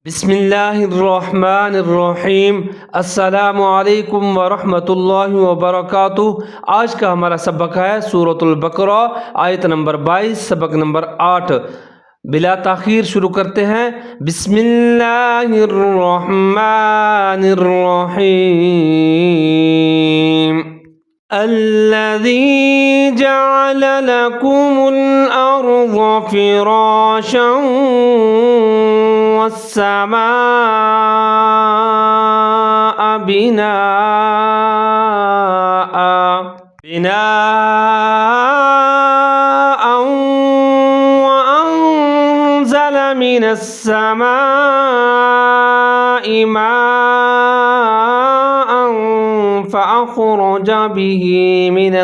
بسم اللہ الرحمن الرحیم۔ السلام علیکم ورحمۃ اللہ وبرکاتہ۔ آج کا ہمارا سبق ہے سورۃ البقرہ آیت نمبر 22 سبق نمبر 8۔ بلا تاخیر شروع کرتے ہیں۔ بسم اللہ الرحمن الرحیم۔ الذي جعل لكم الأرض فراشا والسماء بناء وأنزل من السماء ماء فأخرج به من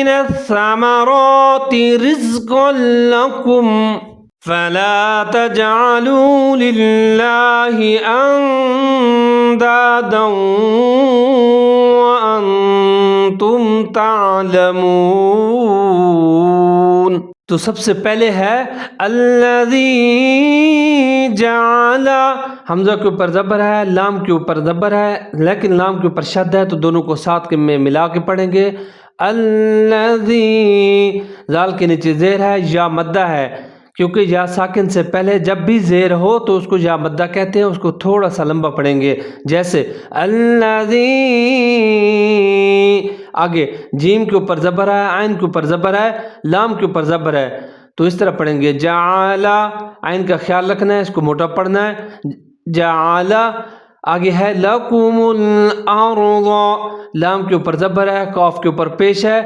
الثمرات رزقا لكم فلا تجعلوا لله أندادا وأنتم تعلمون۔ تو سب سے پہلے ہے الذی جعل، حمزہ کے اوپر زبر ہے، لام کے اوپر زبر ہے، لیکن لام کے اوپر شد ہے تو دونوں کو ساتھ میں ملا کے پڑھیں گے۔ الذی، زال کے نیچے زیر ہے، یا مدہ ہے، کیونکہ یا ساکن سے پہلے جب بھی زیر ہو تو اس کو یا مدہ کہتے ہیں، اس کو تھوڑا سا لمبا پڑھیں گے، جیسے الذی، آگے جیم کے اوپر زبر ہے، عین کے اوپر زبر ہے، لام کے اوپر زبر ہے، تو اس طرح پڑھیں گے جعل، عین کا خیال رکھنا ہے، اس کو موٹا پڑھنا ہے، جعل۔ آگے ہے لکم الارض، لام کے اوپر زبر ہے، قاف کے اوپر پیش ہے،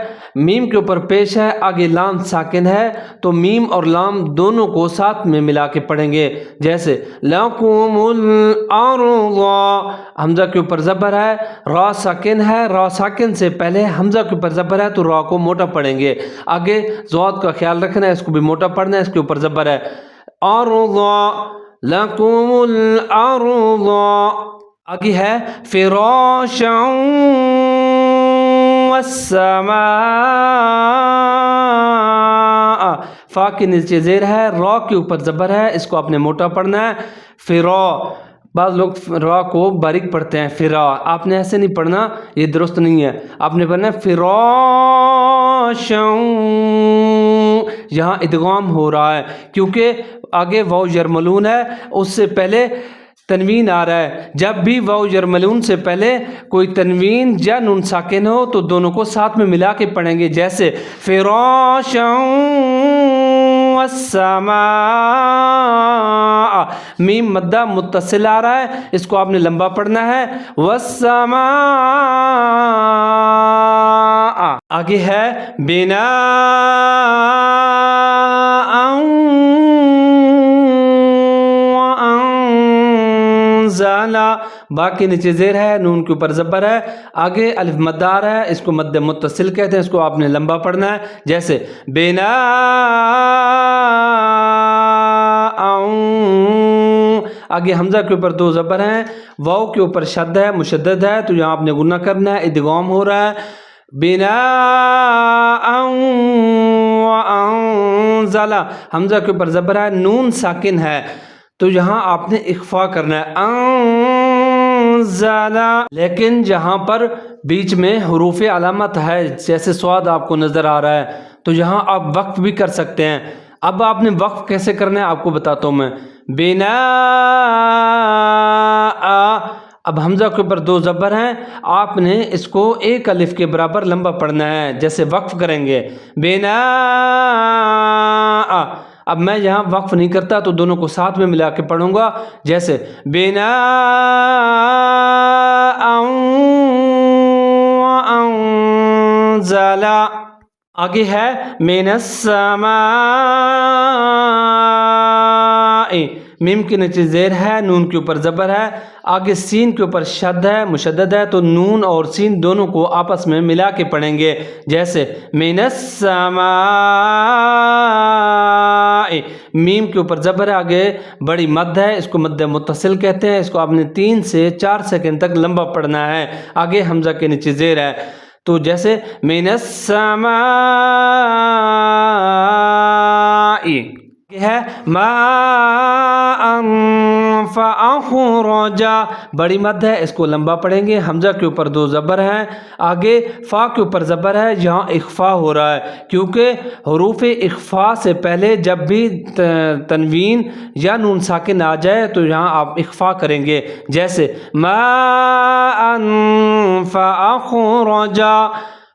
میم کے اوپر پیش ہے، آگے لام ساکن ہے تو میم اور لام دونوں کو ساتھ میں ملا کے پڑھیں گے، جیسے لکم الارض، حمزہ کے اوپر زبر ہے، را ساکن ہے، را ساکن سے پہلے حمزہ کے اوپر زبر ہے تو را کو موٹا پڑھیں گے، آگے ضاد کا خیال رکھنا ہے، اس کو بھی موٹا پڑھنا ہے، اس کے اوپر زبر ہے، ارض، لکم الارض۔ آگے ہے فراشا والسماء، فا کے نیچے زیر ہے، را کے اوپر زبر ہے، اس کو آپ نے موٹا پڑھنا ہے، فرا، بعض لوگ را کو باریک پڑھتے ہیں، فرا، آپ نے ایسے نہیں پڑھنا، یہ درست نہیں ہے، آپ نے پڑھنا ہے فراشا، یہاں ادغام ہو رہا ہے کیونکہ آگے واو یرملون ہے، اس سے پہلے تنوین آ رہا ہے، جب بھی واو یرملون سے پہلے کوئی تنوین یا نون ساکن ہو تو دونوں کو ساتھ میں ملا کے پڑھیں گے، جیسے فراشا والسماء، میم مدہ متصل آ رہا ہے، اس کو آپ نے لمبا پڑھنا ہے، والسماء۔ آگے ہے بناء وانزل، با کے نیچے زیر ہے، نون کے اوپر زبر ہے، آگے الف مدار ہے، اس کو مد متصل کہتے ہیں، اس کو آپ نے لمبا پڑھنا ہے، جیسے بناء، آگے حمزہ کے اوپر دو زبر ہیں، واو کے اوپر شد ہے، مشدد ہے، تو یہاں آپ نے غنہ کرنا ہے، ادغام ہو رہا ہے، بناء وانزل، حمزہ کے اوپر زبر ہے، نون ساکن ہے، تو یہاں آپ نے اخفا کرنا ہے، انزل، لیکن جہاں پر بیچ میں حروف علامت ہے، جیسے صاد آپ کو نظر آ رہا ہے، تو یہاں آپ وقف بھی کر سکتے ہیں۔ اب آپ نے وقف کیسے کرنا ہے آپ کو بتاتا ہوں میں، بناء، اب حمزہ کے اوپر دو زبر ہیں، آپ نے اس کو ایک الف کے برابر لمبا پڑھنا ہے، جیسے وقف کریں گے بناء، اب میں یہاں وقف نہیں کرتا تو دونوں کو ساتھ میں ملا کے پڑھوں گا، جیسے بناء وانزل۔ آگے ہے من السماء، میم کے نیچے زیر ہے، نون کے اوپر زبر ہے، آگے سین کے اوپر شد ہے، مشدد ہے، تو نون اور سین دونوں کو آپس میں ملا کے پڑھیں گے، جیسے من السماء، میم کے اوپر زبر ہے، آگے بڑی مد ہے، اس کو مد متصل کہتے ہیں، اس کو آپ نے 3 سے 4 سیکنڈ تک لمبا پڑھنا ہے، آگے حمزہ کے نیچے زیر ہے، تو جیسے من السماء माई है माअन फ़अख़रजा, बड़ी मद है, इसको लंबा पढ़ेंगे। हमजा के ऊपर दो ज़बर हैं, आगे फ़ा के ऊपर ज़बर है, यहाँ इख्फ़ा हो रहा है क्योंकि हरूफ इख्फ़ा से पहले जब भी तनवीन या नून साकिन आ जाए तो यहाँ आप इख्फ़ा करेंगे। जैसे माअन फ़अख़रजा,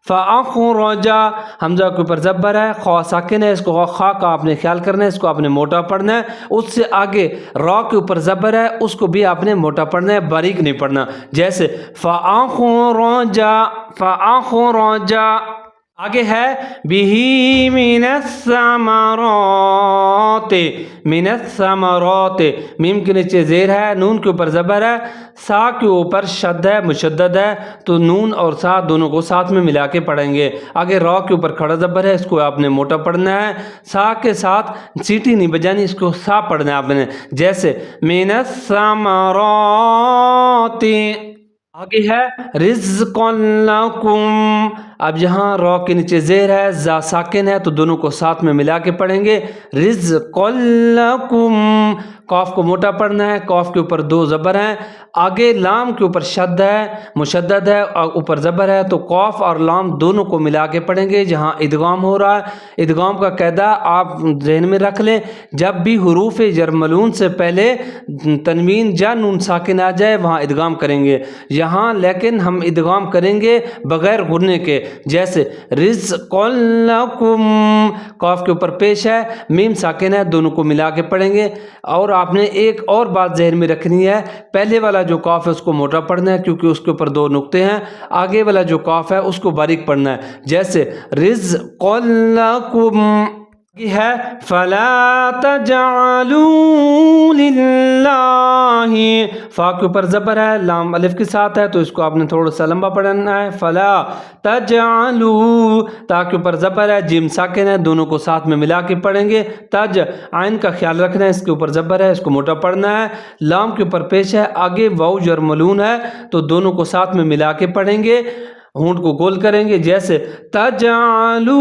फ़अख़रजा हमजा के ऊपर ज़बर है, ख़ा साकिन है, इसको खा का आपने ख्याल करना है, इसको आपने मोटा पढ़ना है। उससे आगे रा के ऊपर ज़बर है, उसको भी आपने मोटा पढ़ना है, बारीक नहीं पढ़ना। जैसे फ़अख़रजा, फ़अख़रजा। आगे है बिही मिनस्समरात, मिनस्समरात, मीम के नीचे ज़ेर है, नून के ऊपर ज़बर है, सा के ऊपर शद है, मुशद्दद है, तो नून और सा दोनों को साथ में मिला के पढ़ेंगे। आगे रा के ऊपर खड़ा ज़बर है, इसको आपने मोटा पढ़ना है, सा के साथ सीटी नहीं बजानी, इसको सा पढ़ना है आपने। जैसे मिनस्समरात। आगे है रिज़्क़न लकुम, अब यहाँ रॉ के नीचे ज़ेर है, जा साकिन है, तो दोनों को साथ में मिला के पढ़ेंगे। रिज़्क़न लकुम, कॉफ को मोटा पढ़ना है, कॉफ के ऊपर दो ज़बर हैं, आगे लाम के ऊपर शद है, मुशद्दद है और ऊपर ज़बर है, तो कॉफ और लाम दोनों को मिला के पढ़ेंगे। जहाँ इदगाम हो रहा है, इदगाम का कायदा आप ज़हन में रख लें, जब भी हुरूफ जरमलून से पहले तनवीन या नून साकिन आ जाए वहाँ इदगाम करेंगे। यहाँ लेकिन हम इदगाम करेंगे बग़ैर गुन्ने के। जैसे रिज़्क़न लकुम, कॉफ के ऊपर पेश है, मीम साकिन है, दोनों को मिला के पढ़ेंगे। और आपने एक और बात ज़हन में रखनी है, पहले वाला जो कॉफ है उसको मोटा पढ़ना है क्योंकि उसके ऊपर दो नुक्ते हैं, आगे वाला जो कॉफ है उसको बारीक पढ़ना है। जैसे रिज़्क़न लकुम है फला तजअलू लिल्लाहि, फा के ऊपर ज़बर है, लाम अलिफ के साथ है, तो इसको आपने थोड़ा सा लंबा पढ़ना है। फला तजअलू, ता के ऊपर ज़बर है, जीम साकिन है, दोनों को साथ में मिला के पढ़ेंगे। तज, आइन का ख्याल रखना है, इसके ऊपर ज़बर है, इसको मोटा पढ़ना है। लाम के ऊपर पेश है, आगे वाउ जरमलून है, तो दोनों को साथ में मिला के पढ़ेंगे, होंठ को गोल करेंगे। जैसे तजअलू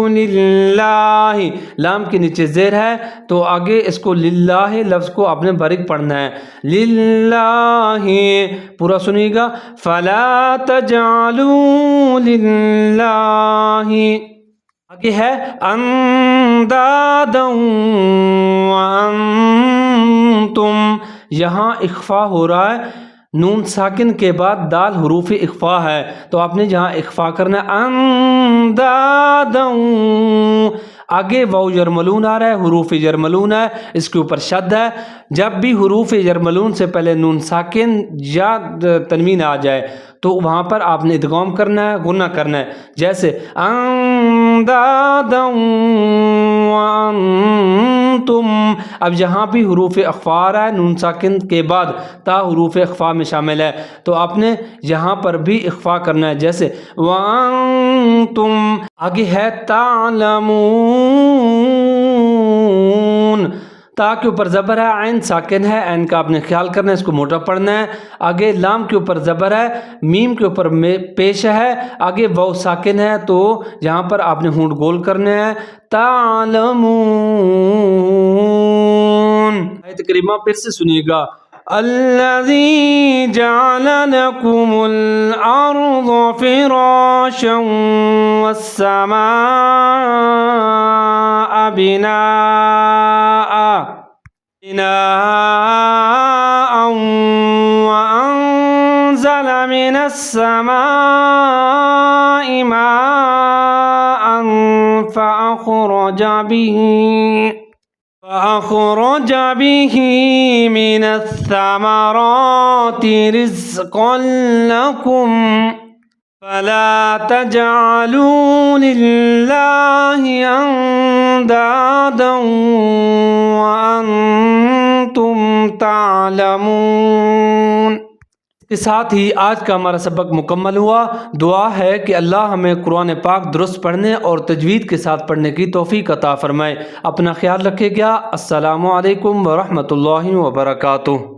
लिल्लाहि, लाम के नीचे ज़ेर है, तो आगे इसको लिल्लाहि लफ्ज़ को आपने बारीक पढ़ना है। लिल्लाहि, पूरा सुनिएगा, फला तजअलू लिल्लाहि। आगे है अंदादन व अंतुम, यहाँ इख्फ़ा हो रहा है, नून साकिन के बाद दाल हुरूफ इख्फ़ा है, तो आपने जहाँ इख्फ़ा करना है अंदादन, आगे वाउ जरमलून आ रहा है, हुरूफ जरमलून है, इसके ऊपर शद है। जब भी हुरूफ जरमलून से पहले नून साकिन या तनवीन आ जाए तो वहाँ पर आपने इदगाम करना है, गुन्ना करना है। जैसे अंदादन व अंतुम, अब जहाँ भी हुरूफ इख्फ़ा आ रहा है, नून साकिन के बाद ता हुरूफ इख्फ़ा में शामिल है, तो आपने यहाँ पर भी इख्फ़ा करना है। जैसे व अंतुम, आगे है तालमून, ता के ऊपर ज़बर है, आइन साकिन है, आइन का आपने ख्याल करना है, इसको मोटा पढ़ना है। आगे लाम के ऊपर ज़बर है, मीम के ऊपर पेश है, आगे वाउ साकिन है, तो यहाँ पर आपने होंठ गोल करने हैं। तालमून, आयत करीमा फिर से सुनिएगा। अल्लज़ी जअल लकुमुल अर्ज़ फ़िराशन वस्समाअ बिनाअन व अंज़ल मिनस्समाइ माअन फ़अख़रज बिही मिनस्समराति रिज़्क़न लकुम फला तजअलू लिल्लाहि अंदादन व अंतुम तालमून। के साथ ही आज का हमारा सबक मुकम्मल हुआ। दुआ है कि अल्लाह हमें कुरान पाक दुरुस्त पढ़ने और तजवीद के साथ पढ़ने की तौफीक अता फरमाए। अपना ख्याल रखिएगा। अस्सलामु अलैकुम व रहमतुल्लाहि व बरकातुहू।